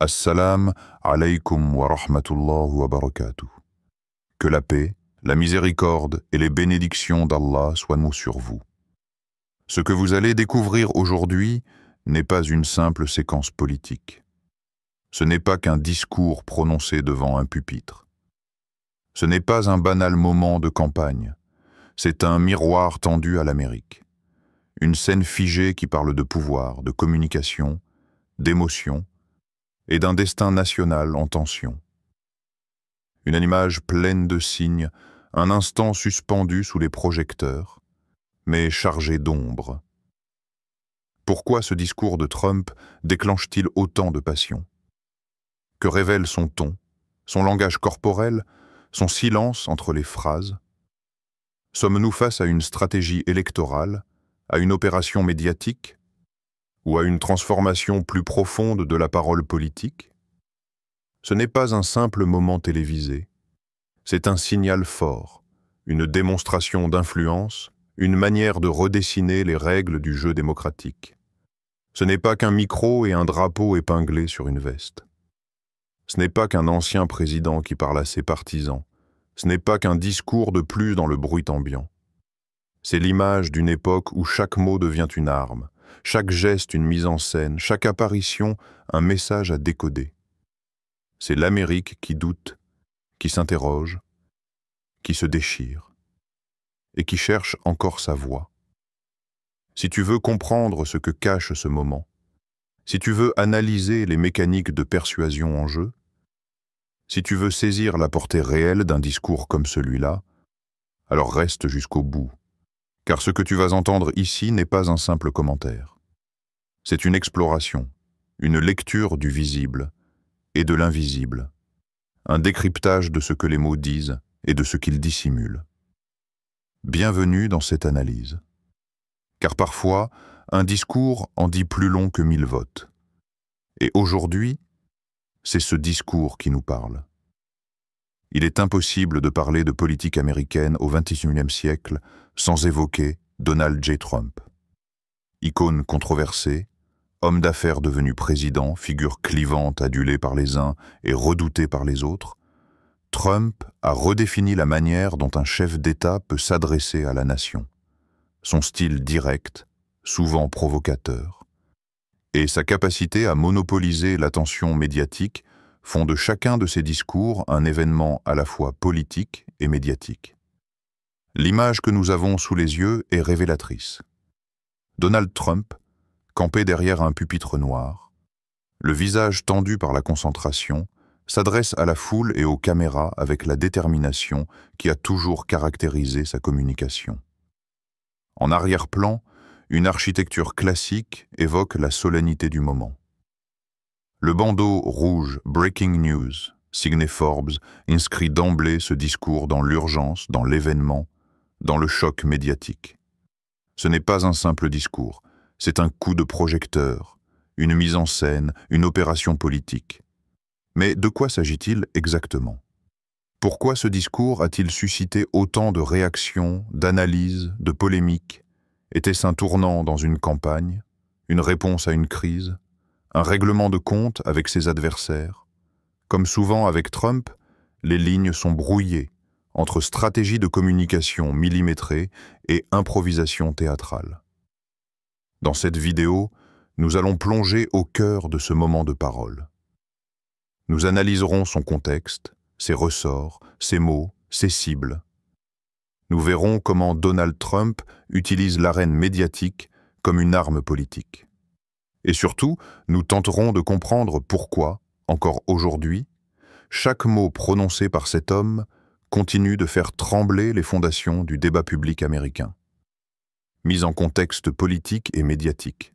Assalam alaykum wa rahmatullahi wa barakatuh. Que la paix, la miséricorde et les bénédictions d'Allah soient sur vous. Ce que vous allez découvrir aujourd'hui n'est pas une simple séquence politique. Ce n'est pas qu'un discours prononcé devant un pupitre. Ce n'est pas un banal moment de campagne. C'est un miroir tendu à l'Amérique. Une scène figée qui parle de pouvoir, de communication, d'émotion et d'un destin national en tension. Une image pleine de signes, un instant suspendu sous les projecteurs, mais chargé d'ombre. Pourquoi ce discours de Trump déclenche-t-il autant de passion? Que révèle son ton, son langage corporel, son silence entre les phrases? Sommes-nous face à une stratégie électorale, à une opération médiatique, ou à une transformation plus profonde de la parole politique? Ce n'est pas un simple moment télévisé, c'est un signal fort, une démonstration d'influence, une manière de redessiner les règles du jeu démocratique. Ce n'est pas qu'un micro et un drapeau épinglé sur une veste. Ce n'est pas qu'un ancien président qui parle à ses partisans. Ce n'est pas qu'un discours de plus dans le bruit ambiant. C'est l'image d'une époque où chaque mot devient une arme, chaque geste une mise en scène, chaque apparition un message à décoder. C'est l'Amérique qui doute, qui s'interroge, qui se déchire et qui cherche encore sa voix. Si tu veux comprendre ce que cache ce moment, si tu veux analyser les mécaniques de persuasion en jeu, si tu veux saisir la portée réelle d'un discours comme celui-là, alors reste jusqu'au bout, car ce que tu vas entendre ici n'est pas un simple commentaire. C'est une exploration, une lecture du visible et de l'invisible, un décryptage de ce que les mots disent et de ce qu'ils dissimulent. Bienvenue dans cette analyse. Car parfois, un discours en dit plus long que 1000 votes. Et aujourd'hui, c'est ce discours qui nous parle. Il est impossible de parler de politique américaine au XXIe siècle sans évoquer Donald J. Trump. Icône controversée, homme d'affaires devenu président, figure clivante adulée par les uns et redoutée par les autres, Trump a redéfini la manière dont un chef d'État peut s'adresser à la nation. Son style direct, souvent provocateur, et sa capacité à monopoliser l'attention médiatique font de chacun de ses discours un événement à la fois politique et médiatique. L'image que nous avons sous les yeux est révélatrice. Donald Trump, campé derrière un pupitre noir, le visage tendu par la concentration, s'adresse à la foule et aux caméras avec la détermination qui a toujours caractérisé sa communication. En arrière-plan, une architecture classique évoque la solennité du moment. Le bandeau rouge « Breaking News », signé Forbes, inscrit d'emblée ce discours dans l'urgence, dans l'événement, dans le choc médiatique. Ce n'est pas un simple discours, c'est un coup de projecteur, une mise en scène, une opération politique. Mais de quoi s'agit-il exactement? Pourquoi ce discours a-t-il suscité autant de réactions, d'analyses, de polémiques? Était-ce un tournant dans une campagne, une réponse à une crise, un règlement de compte avec ses adversaires? Comme souvent avec Trump, les lignes sont brouillées entre stratégie de communication millimétrée et improvisation théâtrale. Dans cette vidéo, nous allons plonger au cœur de ce moment de parole. Nous analyserons son contexte, ses ressorts, ses mots, ses cibles. Nous verrons comment Donald Trump utilise l'arène médiatique comme une arme politique. Et surtout, nous tenterons de comprendre pourquoi, encore aujourd'hui, chaque mot prononcé par cet homme continue de faire trembler les fondations du débat public américain. Mise en contexte politique et médiatique.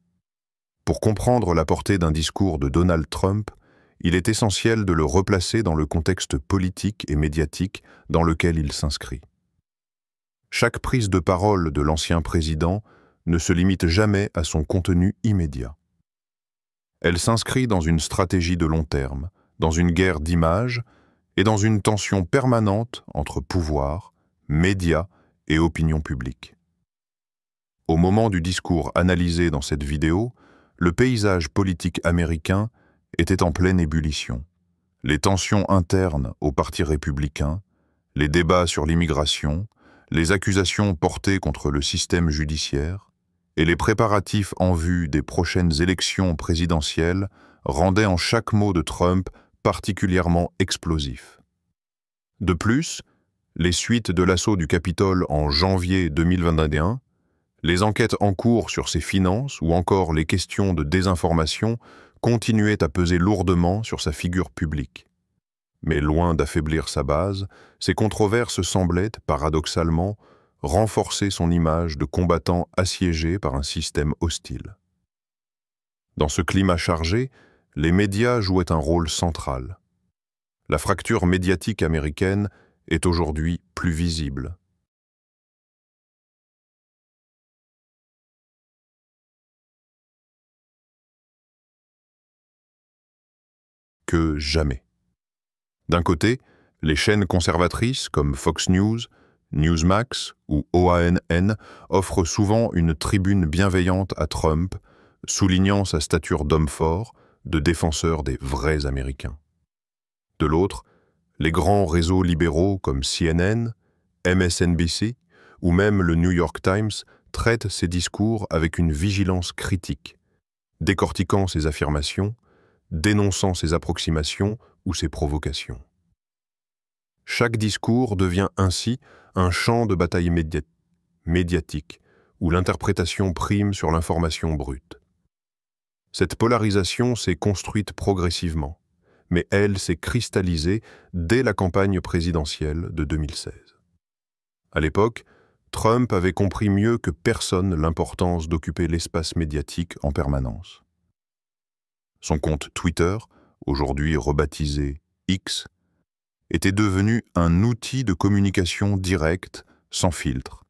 Pour comprendre la portée d'un discours de Donald Trump, il est essentiel de le replacer dans le contexte politique et médiatique dans lequel il s'inscrit. Chaque prise de parole de l'ancien président ne se limite jamais à son contenu immédiat. Elle s'inscrit dans une stratégie de long terme, dans une guerre d'images et dans une tension permanente entre pouvoir, médias et opinion publique. Au moment du discours analysé dans cette vidéo, le paysage politique américain était en pleine ébullition. Les tensions internes au Parti républicain, les débats sur l'immigration, les accusations portées contre le système judiciaire et les préparatifs en vue des prochaines élections présidentielles rendaient en chaque mot de Trump particulièrement explosif. De plus, les suites de l'assaut du Capitole en janvier 2021, les enquêtes en cours sur ses finances ou encore les questions de désinformation continuaient à peser lourdement sur sa figure publique. Mais loin d'affaiblir sa base, ces controverses semblaient, paradoxalement, renforcer son image de combattant assiégé par un système hostile. Dans ce climat chargé, les médias jouaient un rôle central. La fracture médiatique américaine est aujourd'hui plus visible. Que jamais. D'un côté, les chaînes conservatrices comme Fox News, Newsmax ou OANN offrent souvent une tribune bienveillante à Trump, soulignant sa stature d'homme fort, de défenseur des vrais Américains. De l'autre, les grands réseaux libéraux comme CNN, MSNBC ou même le New York Times traitent ses discours avec une vigilance critique, décortiquant ses affirmations, dénonçant ses approximations ou ses provocations. Chaque discours devient ainsi un champ de bataille médiatique, où l'interprétation prime sur l'information brute. Cette polarisation s'est construite progressivement, mais elle s'est cristallisée dès la campagne présidentielle de 2016. À l'époque, Trump avait compris mieux que personne l'importance d'occuper l'espace médiatique en permanence. Son compte Twitter, aujourd'hui rebaptisé X, était devenu un outil de communication directe, sans filtre,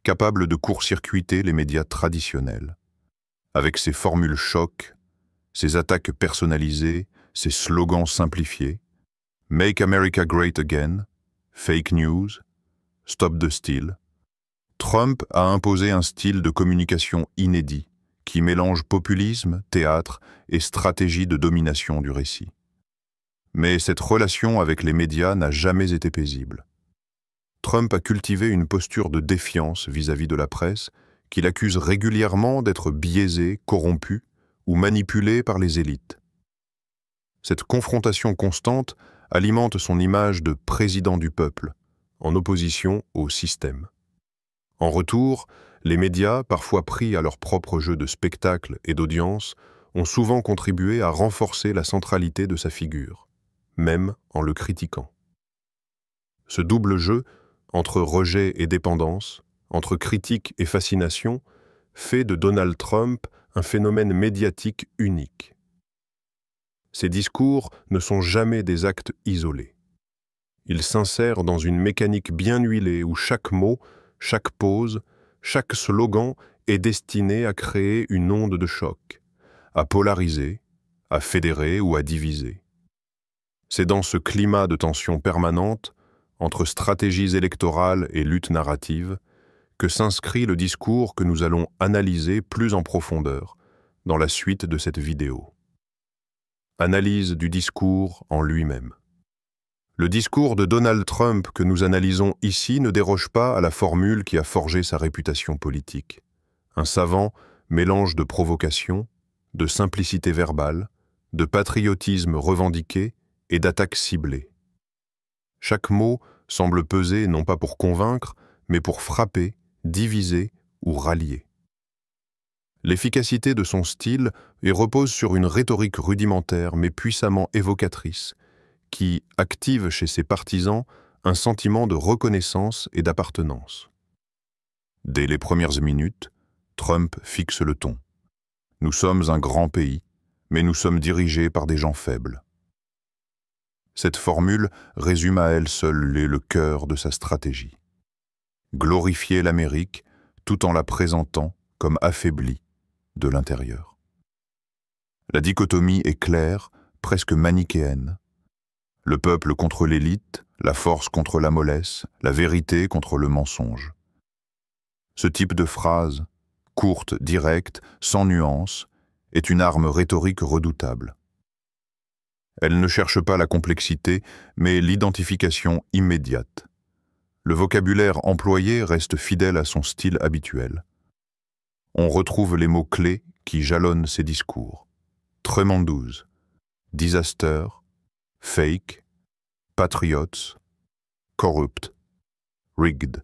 capable de court-circuiter les médias traditionnels. Avec ses formules choc, ses attaques personnalisées, ses slogans simplifiés, Make America Great Again, Fake News, Stop the Steal, Trump a imposé un style de communication inédit qui mélange populisme, théâtre et stratégie de domination du récit. Mais cette relation avec les médias n'a jamais été paisible. Trump a cultivé une posture de défiance vis-à-vis de la presse qu'il accuse régulièrement d'être biaisée, corrompue ou manipulée par les élites. Cette confrontation constante alimente son image de président du peuple, en opposition au système. En retour, les médias, parfois pris à leur propre jeu de spectacle et d'audience, ont souvent contribué à renforcer la centralité de sa figure, même en le critiquant. Ce double jeu, entre rejet et dépendance, entre critique et fascination, fait de Donald Trump un phénomène médiatique unique. Ses discours ne sont jamais des actes isolés. Ils s'insèrent dans une mécanique bien huilée où chaque mot, chaque pause, chaque slogan est destiné à créer une onde de choc, à polariser, à fédérer ou à diviser. C'est dans ce climat de tension permanente, entre stratégies électorales et luttes narratives, que s'inscrit le discours que nous allons analyser plus en profondeur dans la suite de cette vidéo. Analyse du discours en lui-même. Le discours de Donald Trump que nous analysons ici ne déroge pas à la formule qui a forgé sa réputation politique. Un savant mélange de provocation, de simplicité verbale, de patriotisme revendiqué et d'attaque ciblée. Chaque mot semble peser non pas pour convaincre, mais pour frapper, diviser ou rallier. L'efficacité de son style repose sur une rhétorique rudimentaire mais puissamment évocatrice, qui active chez ses partisans un sentiment de reconnaissance et d'appartenance. Dès les premières minutes, Trump fixe le ton. Nous sommes un grand pays, mais nous sommes dirigés par des gens faibles. Cette formule résume à elle seule le cœur de sa stratégie. Glorifier l'Amérique tout en la présentant comme affaiblie de l'intérieur. La dichotomie est claire, presque manichéenne. Le peuple contre l'élite, la force contre la mollesse, la vérité contre le mensonge. Ce type de phrase, courte, directe, sans nuance, est une arme rhétorique redoutable. Elle ne cherche pas la complexité, mais l'identification immédiate. Le vocabulaire employé reste fidèle à son style habituel. On retrouve les mots-clés qui jalonnent ses discours. Tremendous, disaster, fake, patriots, corrupt, rigged.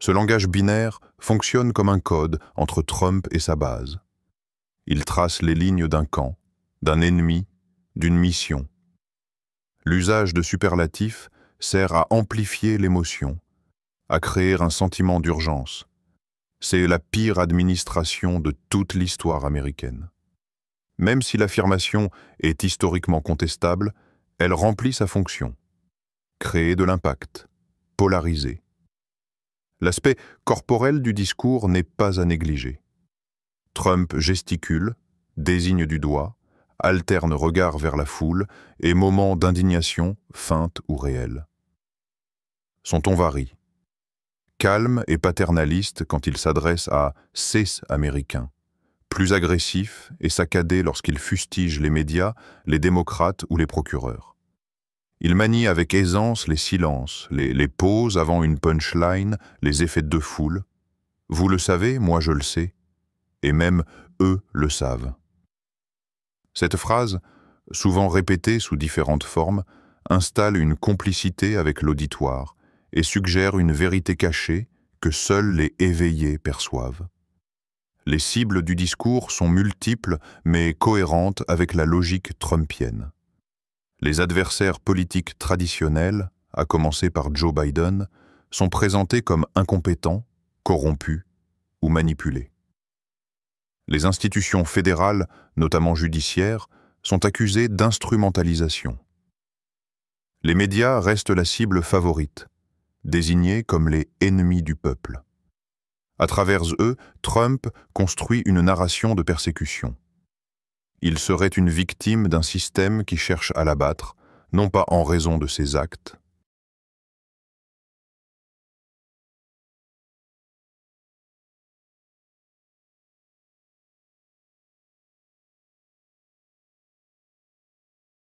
Ce langage binaire fonctionne comme un code entre Trump et sa base. Il trace les lignes d'un camp, d'un ennemi, d'une mission. L'usage de superlatifs sert à amplifier l'émotion, à créer un sentiment d'urgence. C'est la pire administration de toute l'histoire américaine. Même si l'affirmation est historiquement contestable, elle remplit sa fonction. Créer de l'impact, polariser. L'aspect corporel du discours n'est pas à négliger. Trump gesticule, désigne du doigt, alterne regard vers la foule et moments d'indignation, feinte ou réelle. Son ton varie. Calme et paternaliste quand il s'adresse à ses Américains, plus agressif et saccadé lorsqu'il fustige les médias, les démocrates ou les procureurs. Il manie avec aisance les silences, les pauses avant une punchline, les effets de foule. Vous le savez, moi je le sais, et même eux le savent. Cette phrase, souvent répétée sous différentes formes, installe une complicité avec l'auditoire et suggère une vérité cachée que seuls les éveillés perçoivent. Les cibles du discours sont multiples mais cohérentes avec la logique trumpienne. Les adversaires politiques traditionnels, à commencer par Joe Biden, sont présentés comme incompétents, corrompus ou manipulés. Les institutions fédérales, notamment judiciaires, sont accusées d'instrumentalisation. Les médias restent la cible favorite, désignés comme les ennemis du peuple. À travers eux, Trump construit une narration de persécution. Il serait une victime d'un système qui cherche à l'abattre, non pas en raison de ses actes,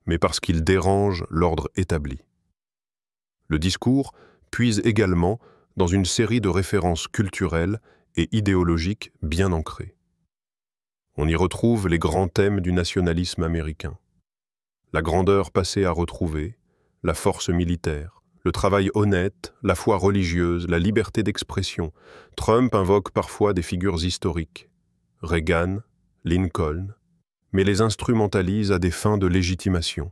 mais parce qu'il dérange l'ordre établi. Le discours puise également dans une série de références culturelles et idéologiques bien ancrées. On y retrouve les grands thèmes du nationalisme américain. La grandeur passée à retrouver, la force militaire, le travail honnête, la foi religieuse, la liberté d'expression. Trump invoque parfois des figures historiques, Reagan, Lincoln, mais les instrumentalise à des fins de légitimation.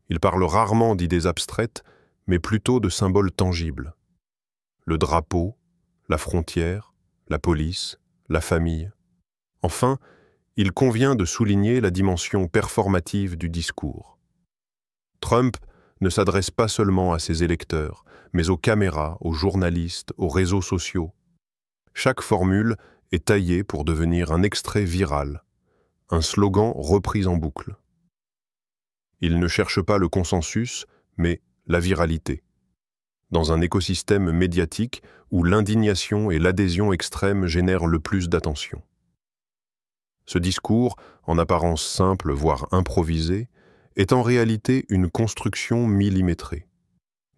Il parle rarement d'idées abstraites, mais plutôt de symboles tangibles. Le drapeau, la frontière, la police, la famille. Enfin, il convient de souligner la dimension performative du discours. Trump ne s'adresse pas seulement à ses électeurs, mais aux caméras, aux journalistes, aux réseaux sociaux. Chaque formule est taillée pour devenir un extrait viral, un slogan repris en boucle. Il ne cherche pas le consensus, mais la viralité. Dans un écosystème médiatique où l'indignation et l'adhésion extrême génèrent le plus d'attention. Ce discours, en apparence simple, voire improvisé, est en réalité une construction millimétrée.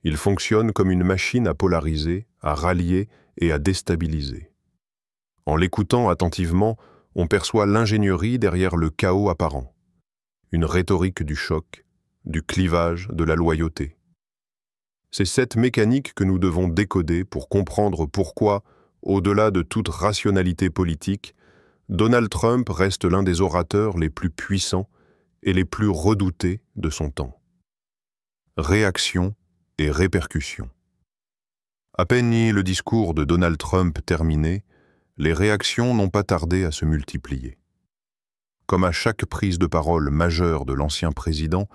Il fonctionne comme une machine à polariser, à rallier et à déstabiliser. En l'écoutant attentivement, on perçoit l'ingénierie derrière le chaos apparent. Une rhétorique du choc, du clivage, de la loyauté. C'est cette mécanique que nous devons décoder pour comprendre pourquoi, au-delà de toute rationalité politique, Donald Trump reste l'un des orateurs les plus puissants et les plus redoutés de son temps. Réaction et répercussion. À peine le discours de Donald Trump terminé, les réactions n'ont pas tardé à se multiplier. Comme à chaque prise de parole majeure de l'ancien président,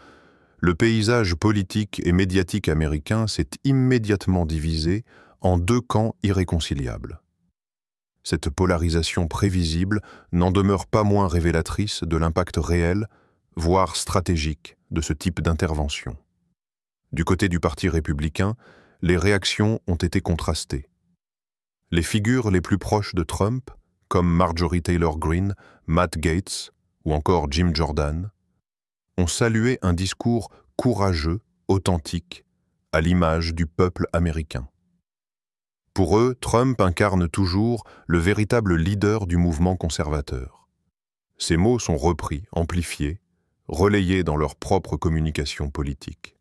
le paysage politique et médiatique américain s'est immédiatement divisé en deux camps irréconciliables. Cette polarisation prévisible n'en demeure pas moins révélatrice de l'impact réel, voire stratégique, de ce type d'intervention. Du côté du Parti républicain, les réactions ont été contrastées. Les figures les plus proches de Trump, comme Marjorie Taylor Greene, Matt Gaetz ou encore Jim Jordan, ont salué un discours courageux, authentique, à l'image du peuple américain. Pour eux, Trump incarne toujours le véritable leader du mouvement conservateur. Ces mots sont repris, amplifiés, relayés dans leur propre communication politique.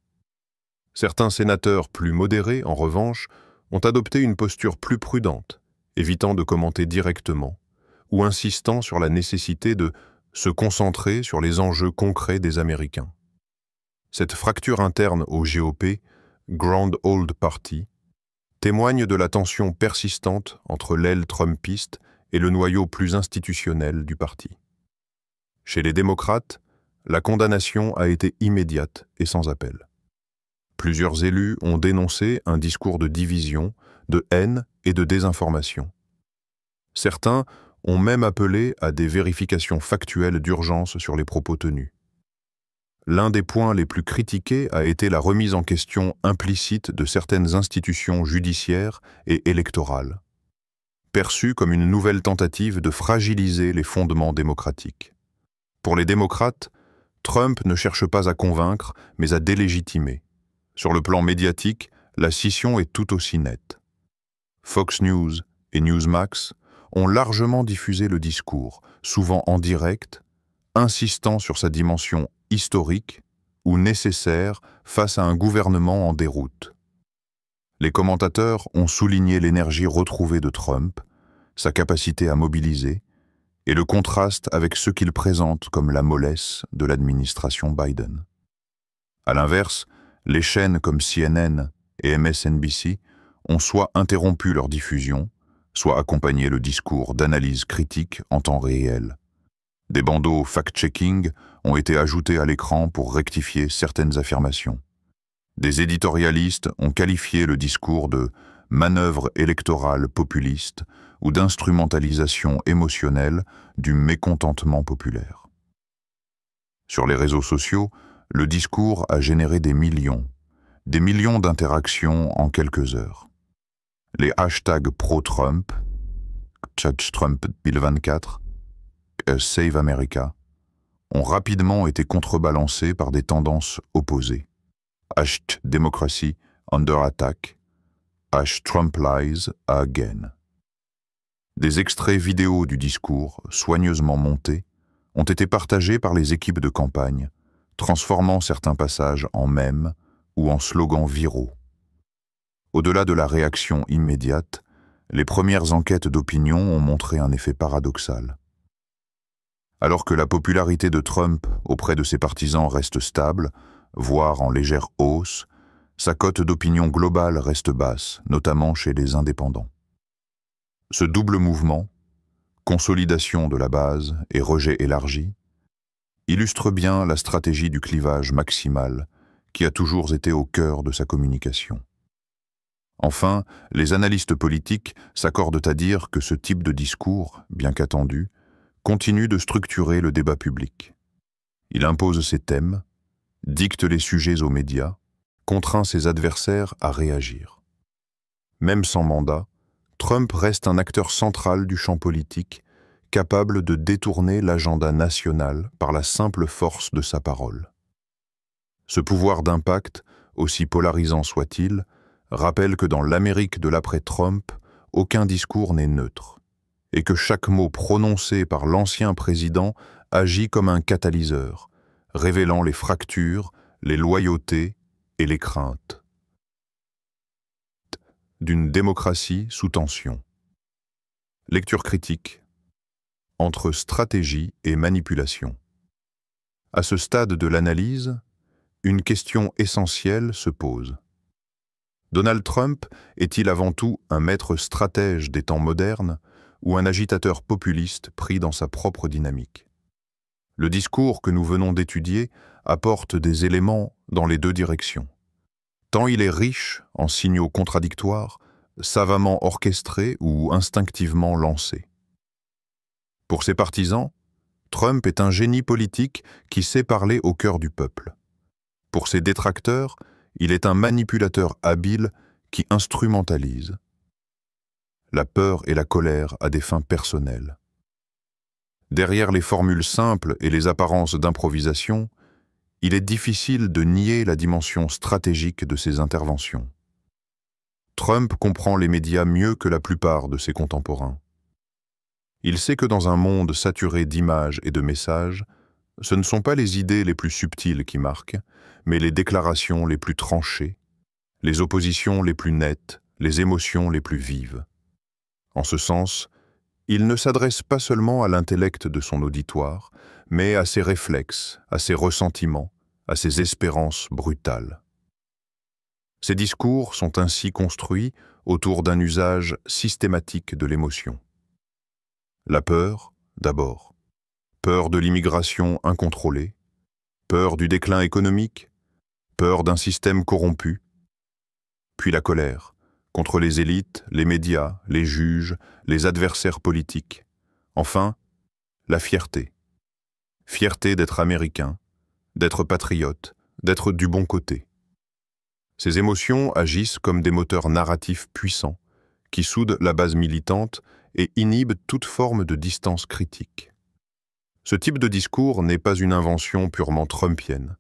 Certains sénateurs plus modérés, en revanche, ont adopté une posture plus prudente, évitant de commenter directement, ou insistant sur la nécessité de se concentrer sur les enjeux concrets des Américains. Cette fracture interne au GOP, Grand Old Party, témoigne de la tension persistante entre l'aile trumpiste et le noyau plus institutionnel du parti. Chez les démocrates, la condamnation a été immédiate et sans appel. Plusieurs élus ont dénoncé un discours de division, de haine et de désinformation. Certains ont même appelé à des vérifications factuelles d'urgence sur les propos tenus. L'un des points les plus critiqués a été la remise en question implicite de certaines institutions judiciaires et électorales, perçue comme une nouvelle tentative de fragiliser les fondements démocratiques. Pour les démocrates, Trump ne cherche pas à convaincre, mais à délégitimer. Sur le plan médiatique, la scission est tout aussi nette. Fox News et Newsmax ont largement diffusé le discours, souvent en direct, insistant sur sa dimension historique ou nécessaire face à un gouvernement en déroute. Les commentateurs ont souligné l'énergie retrouvée de Trump, sa capacité à mobiliser, et le contraste avec ce qu'il présente comme la mollesse de l'administration Biden. À l'inverse, les chaînes comme CNN et MSNBC ont soit interrompu leur diffusion, soit accompagné le discours d'analyse critique en temps réel. Des bandeaux fact-checking ont été ajoutés à l'écran pour rectifier certaines affirmations. Des éditorialistes ont qualifié le discours de manœuvre électorale populiste ou d'instrumentalisation émotionnelle du mécontentement populaire. Sur les réseaux sociaux, le discours a généré des millions d'interactions en quelques heures. Les hashtags pro-Trump, #Trump 2024, Save America, ont rapidement été contrebalancés par des tendances opposées. #Democracy under attack, #Trump lies again. Des extraits vidéo du discours, soigneusement montés, ont été partagés par les équipes de campagne, transformant certains passages en mèmes ou en slogans viraux. Au-delà de la réaction immédiate, les premières enquêtes d'opinion ont montré un effet paradoxal. Alors que la popularité de Trump auprès de ses partisans reste stable, voire en légère hausse, sa cote d'opinion globale reste basse, notamment chez les indépendants. Ce double mouvement, consolidation de la base et rejet élargi, illustre bien la stratégie du clivage maximal qui a toujours été au cœur de sa communication. Enfin, les analystes politiques s'accordent à dire que ce type de discours, bien qu'attendu, continue de structurer le débat public. Il impose ses thèmes, dicte les sujets aux médias, contraint ses adversaires à réagir. Même sans mandat, Trump reste un acteur central du champ politique, capable de détourner l'agenda national par la simple force de sa parole. Ce pouvoir d'impact, aussi polarisant soit-il, rappelle que dans l'Amérique de l'après-Trump, aucun discours n'est neutre, et que chaque mot prononcé par l'ancien président agit comme un catalyseur, révélant les fractures, les loyautés et les craintes d'une démocratie sous tension. Lecture critique. Entre stratégie et manipulation. À ce stade de l'analyse, une question essentielle se pose. Donald Trump est-il avant tout un maître stratège des temps modernes ou un agitateur populiste pris dans sa propre dynamique? Le discours que nous venons d'étudier apporte des éléments dans les deux directions. Tant il est riche en signaux contradictoires, savamment orchestrés ou instinctivement lancés. Pour ses partisans, Trump est un génie politique qui sait parler au cœur du peuple. Pour ses détracteurs, il est un manipulateur habile qui instrumentalise la peur et la colère à des fins personnelles. Derrière les formules simples et les apparences d'improvisation, il est difficile de nier la dimension stratégique de ses interventions. Trump comprend les médias mieux que la plupart de ses contemporains. Il sait que dans un monde saturé d'images et de messages, ce ne sont pas les idées les plus subtiles qui marquent, mais les déclarations les plus tranchées, les oppositions les plus nettes, les émotions les plus vives. En ce sens, il ne s'adresse pas seulement à l'intellect de son auditoire, mais à ses réflexes, à ses ressentiments, à ses espérances brutales. Ses discours sont ainsi construits autour d'un usage systématique de l'émotion. La peur, d'abord. Peur de l'immigration incontrôlée, peur du déclin économique, peur d'un système corrompu, puis la colère, contre les élites, les médias, les juges, les adversaires politiques. Enfin, la fierté. Fierté d'être américain, d'être patriote, d'être du bon côté. Ces émotions agissent comme des moteurs narratifs puissants qui soudent la base militante et inhibent toute forme de distance critique. Ce type de discours n'est pas une invention purement trumpienne.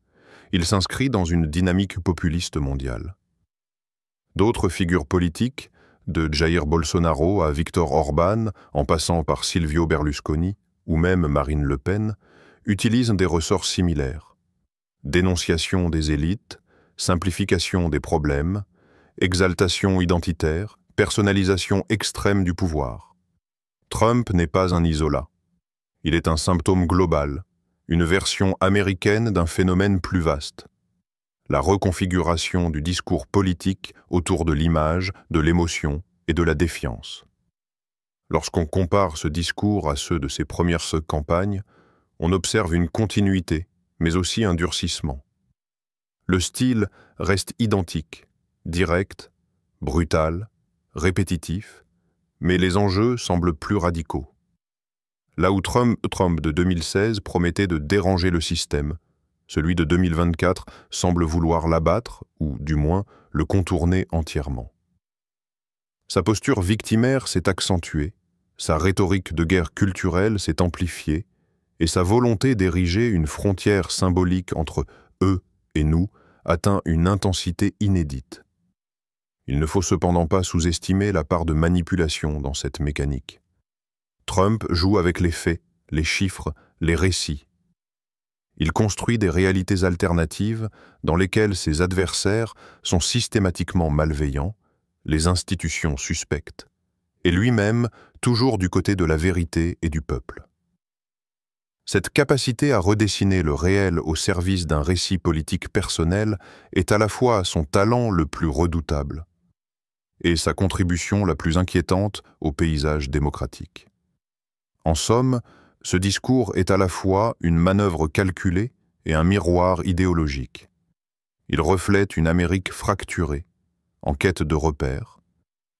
Il s'inscrit dans une dynamique populiste mondiale. D'autres figures politiques, de Jair Bolsonaro à Viktor Orban, en passant par Silvio Berlusconi ou même Marine Le Pen, utilisent des ressorts similaires. Dénonciation des élites, simplification des problèmes, exaltation identitaire, personnalisation extrême du pouvoir. Trump n'est pas un isolat. Il est un symptôme global, une version américaine d'un phénomène plus vaste. La reconfiguration du discours politique autour de l'image, de l'émotion et de la défiance. Lorsqu'on compare ce discours à ceux de ses premières campagnes, on observe une continuité, mais aussi un durcissement. Le style reste identique, direct, brutal, répétitif, mais les enjeux semblent plus radicaux. Là où Trump de 2016 promettait de déranger le système, celui de 2024 semble vouloir l'abattre, ou du moins le contourner entièrement. Sa posture victimaire s'est accentuée, sa rhétorique de guerre culturelle s'est amplifiée, et sa volonté d'ériger une frontière symbolique entre eux et nous atteint une intensité inédite. Il ne faut cependant pas sous-estimer la part de manipulation dans cette mécanique. Trump joue avec les faits, les chiffres, les récits. Il construit des réalités alternatives dans lesquelles ses adversaires sont systématiquement malveillants, les institutions suspectes, et lui-même toujours du côté de la vérité et du peuple. Cette capacité à redessiner le réel au service d'un récit politique personnel est à la fois son talent le plus redoutable et sa contribution la plus inquiétante au paysage démocratique. En somme, ce discours est à la fois une manœuvre calculée et un miroir idéologique. Il reflète une Amérique fracturée, en quête de repères,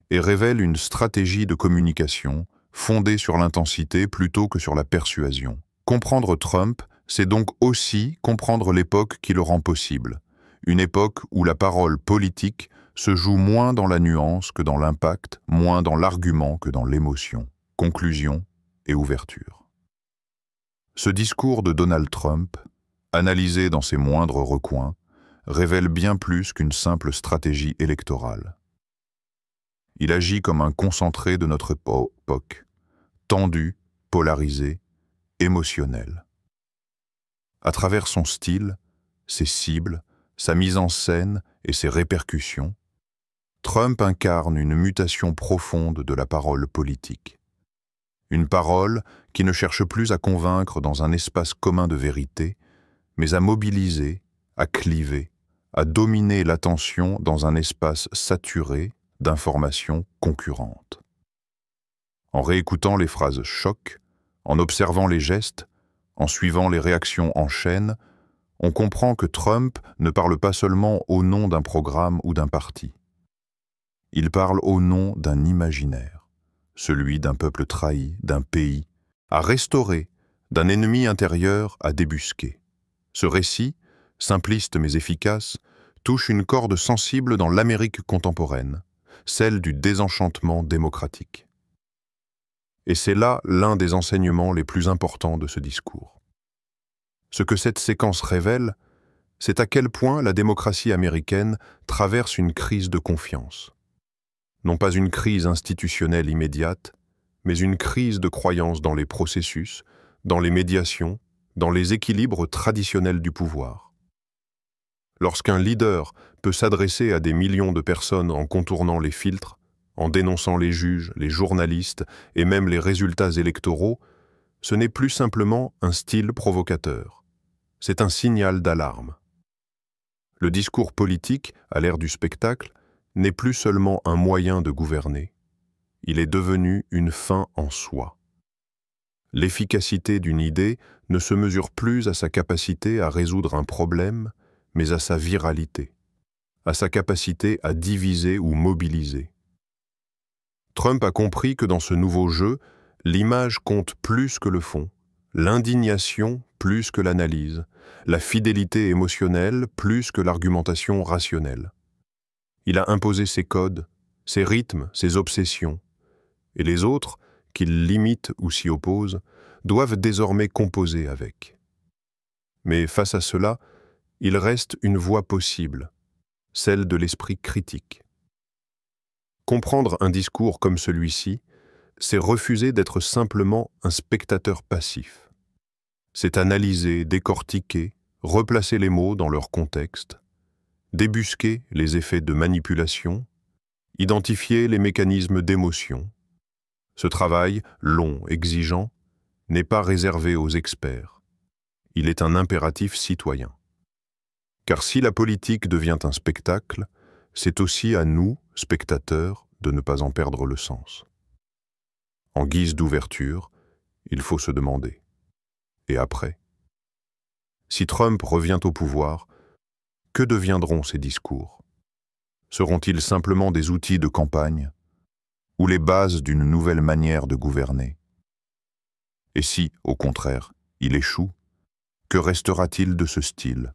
et révèle une stratégie de communication fondée sur l'intensité plutôt que sur la persuasion. Comprendre Trump, c'est donc aussi comprendre l'époque qui le rend possible, une époque où la parole politique se joue moins dans la nuance que dans l'impact, moins dans l'argument que dans l'émotion. Conclusion et ouverture. Ce discours de Donald Trump, analysé dans ses moindres recoins, révèle bien plus qu'une simple stratégie électorale. Il agit comme un concentré de notre époque, tendu, polarisé, émotionnel. À travers son style, ses cibles, sa mise en scène et ses répercussions, Trump incarne une mutation profonde de la parole politique. Une parole qui ne cherche plus à convaincre dans un espace commun de vérité, mais à mobiliser, à cliver, à dominer l'attention dans un espace saturé d'informations concurrentes. En réécoutant les phrases choc, en observant les gestes, en suivant les réactions en chaîne, on comprend que Trump ne parle pas seulement au nom d'un programme ou d'un parti. Il parle au nom d'un imaginaire, celui d'un peuple trahi, d'un pays, à restaurer, d'un ennemi intérieur à débusquer. Ce récit, simpliste mais efficace, touche une corde sensible dans l'Amérique contemporaine, celle du désenchantement démocratique. Et c'est là l'un des enseignements les plus importants de ce discours. Ce que cette séquence révèle, c'est à quel point la démocratie américaine traverse une crise de confiance. Non pas une crise institutionnelle immédiate, mais une crise de croyance dans les processus, dans les médiations, dans les équilibres traditionnels du pouvoir. Lorsqu'un leader peut s'adresser à des millions de personnes en contournant les filtres, en dénonçant les juges, les journalistes et même les résultats électoraux, ce n'est plus simplement un style provocateur. C'est un signal d'alarme. Le discours politique, à l'ère du spectacle, n'est plus seulement un moyen de gouverner. Il est devenu une fin en soi. L'efficacité d'une idée ne se mesure plus à sa capacité à résoudre un problème, mais à sa viralité, à sa capacité à diviser ou mobiliser. Trump a compris que dans ce nouveau jeu, l'image compte plus que le fond, l'indignation plus que l'analyse, la fidélité émotionnelle plus que l'argumentation rationnelle. Il a imposé ses codes, ses rythmes, ses obsessions, et les autres, qu'il limite ou s'y oppose, doivent désormais composer avec. Mais face à cela, il reste une voie possible, celle de l'esprit critique. Comprendre un discours comme celui-ci, c'est refuser d'être simplement un spectateur passif. C'est analyser, décortiquer, replacer les mots dans leur contexte, débusquer les effets de manipulation, identifier les mécanismes d'émotion. Ce travail, long, exigeant, n'est pas réservé aux experts. Il est un impératif citoyen. Car si la politique devient un spectacle, c'est aussi à nous, spectateurs, de ne pas en perdre le sens. En guise d'ouverture, il faut se demander. Et après? Si Trump revient au pouvoir, que deviendront ces discours? Seront-ils simplement des outils de campagne ou les bases d'une nouvelle manière de gouverner? Et si, au contraire, il échoue, que restera-t-il de ce style,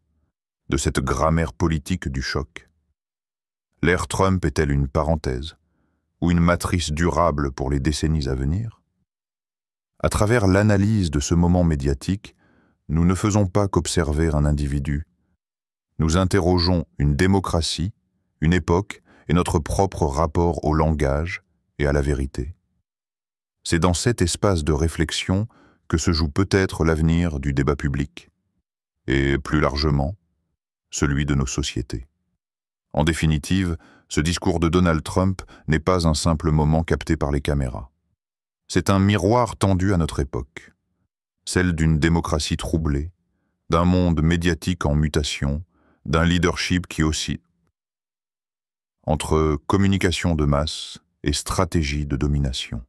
de cette grammaire politique du choc? L'ère Trump est-elle une parenthèse ou une matrice durable pour les décennies à venir? À travers l'analyse de ce moment médiatique, nous ne faisons pas qu'observer un individu. Nous interrogeons une démocratie, une époque et notre propre rapport au langage et à la vérité. C'est dans cet espace de réflexion que se joue peut-être l'avenir du débat public, et plus largement, celui de nos sociétés. En définitive, ce discours de Donald Trump n'est pas un simple moment capté par les caméras. C'est un miroir tendu à notre époque, celle d'une démocratie troublée, d'un monde médiatique en mutation, d'un leadership qui oscille entre communication de masse et stratégie de domination.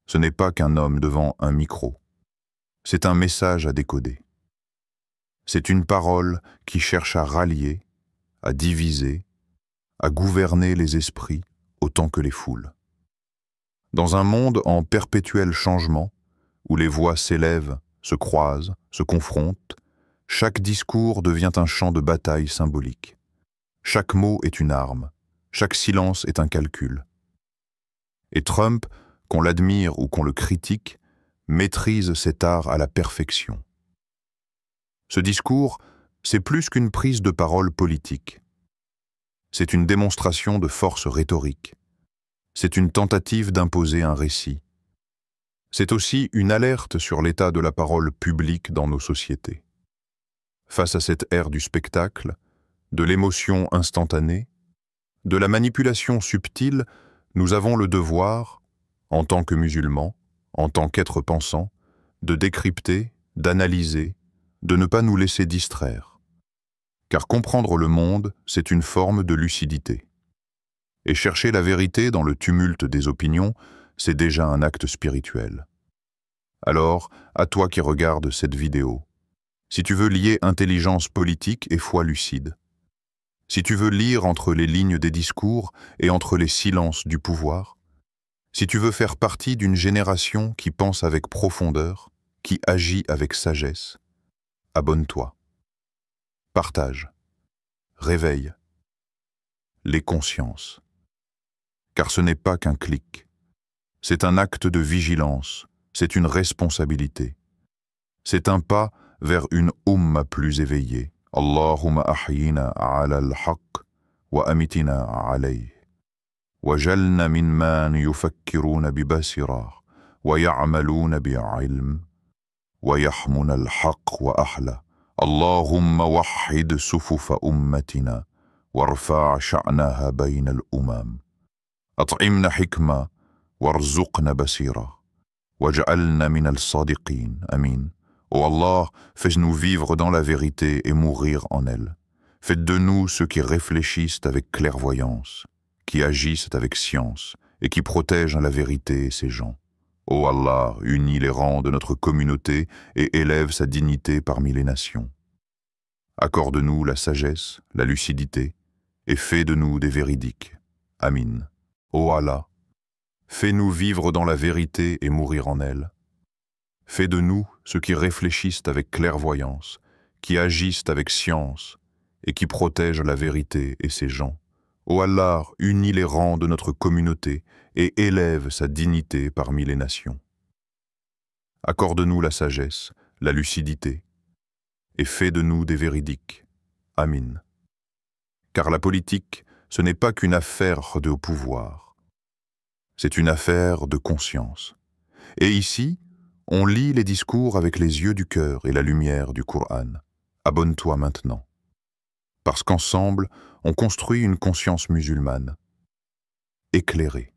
Ce n'est pas qu'un homme devant un micro, c'est un message à décoder. C'est une parole qui cherche à rallier, à diviser, à gouverner les esprits autant que les foules. Dans un monde en perpétuel changement, où les voix s'élèvent, se croisent, se confrontent, chaque discours devient un champ de bataille symbolique. Chaque mot est une arme, chaque silence est un calcul. Et Trump, qu'on l'admire ou qu'on le critique, maîtrise cet art à la perfection. Ce discours, c'est plus qu'une prise de parole politique. C'est une démonstration de force rhétorique. C'est une tentative d'imposer un récit. C'est aussi une alerte sur l'état de la parole publique dans nos sociétés. Face à cette ère du spectacle, de l'émotion instantanée, de la manipulation subtile, nous avons le devoir, en tant que musulmans, en tant qu'êtres pensants, de décrypter, d'analyser, de ne pas nous laisser distraire. Car comprendre le monde, c'est une forme de lucidité. Et chercher la vérité dans le tumulte des opinions, c'est déjà un acte spirituel. Alors, à toi qui regardes cette vidéo, si tu veux lier intelligence politique et foi lucide, si tu veux lire entre les lignes des discours et entre les silences du pouvoir, si tu veux faire partie d'une génération qui pense avec profondeur, qui agit avec sagesse, abonne-toi. Partage. Réveille. Les consciences. Car ce n'est pas qu'un clic. C'est un acte de vigilance, c'est une responsabilité. C'est un pas vers une Oumma plus éveillée, اللهم أحينا على الحق وأمتنا عليه وجلنا ممن يفكرون ببصيرة ويعملون بعلم ويحمون الحق وأحلى. اللهم وحد صفوف أمتنا وارفع شأنها بين الأمم. أطعمنا حكمة وارزقنا بصيرة واجعلنا من الصادقين. Amin. Ô Allah, fais-nous vivre dans la vérité et mourir en elle. Faites de nous ceux qui réfléchissent avec clairvoyance, qui agissent avec science et qui protègent la vérité et ses gens. Ô Allah, unis les rangs de notre communauté et élève sa dignité parmi les nations. Accorde-nous la sagesse, la lucidité, et fais de nous des véridiques. Amin. Ô Allah, fais-nous vivre dans la vérité et mourir en elle. Fais de nous ceux qui réfléchissent avec clairvoyance, qui agissent avec science, et qui protègent la vérité et ses gens. Ô Allah, unis les rangs de notre communauté et élève sa dignité parmi les nations. Accorde-nous la sagesse, la lucidité, et fais de nous des véridiques. Amin. Car la politique, ce n'est pas qu'une affaire de pouvoir. C'est une affaire de conscience. Et ici, on lit les discours avec les yeux du cœur et la lumière du Coran. Abonne-toi maintenant. Parce qu'ensemble, on construit une conscience musulmane, éclairée.